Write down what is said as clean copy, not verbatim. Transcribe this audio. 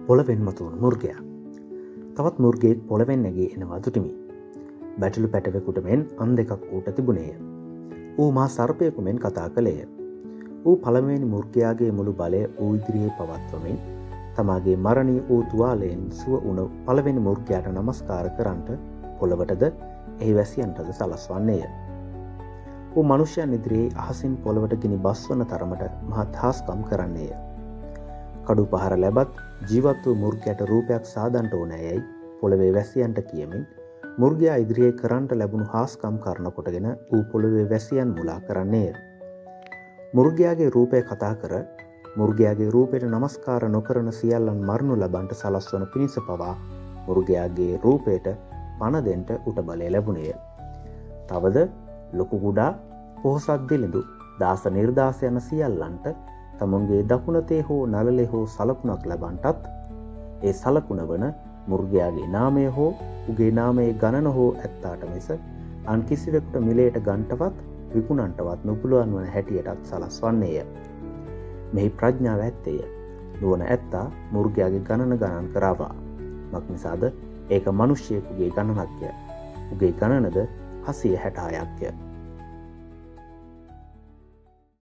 පොළවෙන් මතුවුණු මුර්ගයා. තවත් මුර්ගෙක් පොළවෙන් නැගී එනවා දුටිමි. බැටළු පැටවෙකුට මෙන් අන් දෙකක් ඌට තිබුණේය. ඌ මා සර්පයෙකු මෙන් කතා කළේය. ඌ පළමුවෙනි මුර්ගයාගේ මුළු බලය ඌ ඉදිරියේ පවත්වමින් තමාගේ මරණීය වූ තුවාලයෙන් සුව වුණ පළවෙනි මුර්ගයාට නමස්කාර කරන්නට පොළවටද එහි වැසියන්ටද සලස්වන්නේය. ඌ මනුෂ්‍යයන් ඉදිරියේ අහසින් පොළවට ගිනි බස්වන තරමට මහත් හාස්කම් කරන්නේය. කඩු පහර ලැබත් ජීවත් වූ මුර්ගයාට රූපයක් සාදන්ට ඕනෑයයි පොළවේ වැසියන්ට කියමින් මුර්ගයා ඉදිරියේ කරන්නට ලැබුණු හාස්කම් කරන කොටගෙන ඌ පොළවේ වැසියන් මුලා කරන්නේය. මුර්ගයාගේ රූපය කතා කර මුර්ගයාගේ රූපයට නමස්කාර නොකරන සියල්ලන් මරණු ලබන්ට සලස්වන පිණිස පවා මුර්ගයාගේ රූපයට පණ දෙන්ට උට බලය ලැබුණේය. තවද ලොකු කුඩා පොහොසත් දිලිඳු දාස නිර්දාස යන සියල්ලන්ට තමුන්ගේ දකුණතේ හෝ නළලේ හෝ සලකුණක් ලබන්ටත් ඒ සලකුණ වන මුර්ගයාගේ නාමය හෝ උගේ නාමයේ ගණන හෝ ඇත්තාට මිස අන් කිසිවෙකුට මිලයට ගන්ටවත් විකුණන්ටවත් නොපුළුවන් වන හැටියටත් සලස්වන්නේය. මෙහි ප්‍රඥාව ඇත්තේය. නුවණ ඇත්තා මුර්ගයාගේ ගණන ගණන් කරාවා. මක් නිසාද ඒක මනුෂ්‍යයෙකුගේ ගණනක්ය. උගේ ගණනද 866ක්ය.